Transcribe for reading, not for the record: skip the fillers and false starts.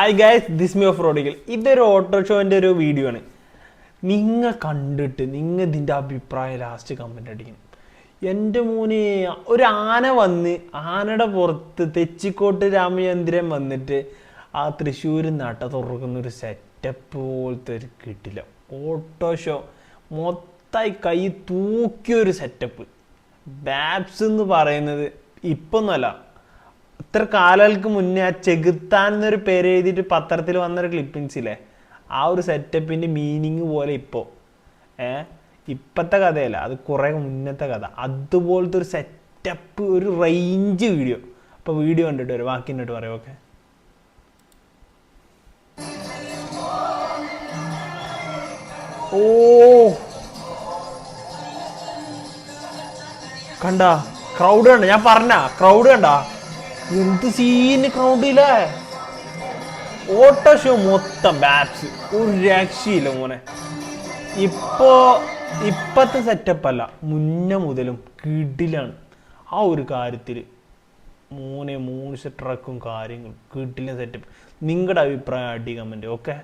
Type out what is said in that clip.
Hi guys this me of റോഡിക്കൽ. ഇതൊരു auto ഷോൻ്റെ ഒരു വീഡിയോ ആണ്. നിങ്ങൾ കണ്ടിട്ട് നിങ്ങൾ ഇതിൻ്റെ അഭിപ്രായം ലാസ്റ്റ് കമൻ്റ് അടിക്കണം. എൻ്റെ മോനെ, ഒരു ആന വന്ന് ആനയുടെ പുറത്ത് തെച്ചിക്കോട്ട് രാമചന്ദ്രൻ വന്നിട്ട് ആ തൃശ്ശൂർ നട തുറക്കുന്നൊരു സെറ്റപ്പ് പോലത്തെ ഒരു കിട്ടില്ല. ഓട്ടോ ഷോ മൊത്തമായി കൈ തൂക്കിയൊരു സെറ്റപ്പ്. ബാബ്സ് എന്ന് പറയുന്നത് ഇപ്പൊന്നല്ല, ഇത്ര കാലങ്ങൾക്ക് മുന്നേ ആ ചെകുത്താൻ എന്നൊരു പേര് എഴുതിയിട്ട് പത്രത്തിൽ വന്നൊരു ക്ലിപ്പിങ്സ് ഇല്ലേ, ആ ഒരു സെറ്റപ്പിൻ്റെ മീനിങ് പോലെ ഇപ്പോൾ ഇപ്പോഴത്തെ കഥയല്ല, അത് കുറേ മുന്നത്തെ കഥ. അതുപോലത്തെ ഒരു സെറ്റപ്പ്, ഒരു റേഞ്ച് വീഡിയോ. അപ്പോൾ വീഡിയോ കണ്ടിട്ട് വരും, ബാക്കി എന്നിട്ട് പറയാം. ഓക്കെ, ഓ കണ്ട ക്രൗഡ് കണ്ട, ഞാൻ പറഞ്ഞ ക്രൗഡ് കണ്ട, എന്ത് സീന് ക്രൗഡില്ലേ. ഓട്ടോ ഷോ മൊത്തം ബാബ്സ്, ഒരു രക്ഷയില്ല മോനെ. ഇപ്പത്തെ സെറ്റപ്പ് അല്ല, മുന്നേ മുതലും കിടിലാണ് ആ ഒരു കാര്യത്തിൽ മോനെ. മോണിസ്റ്റർ ട്രക്കും കാര്യങ്ങളും കിടിലൻ സെറ്റപ്പ്. നിങ്ങളുടെ അഭിപ്രായം അടി കമൻറ്റ്. ഓക്കെ.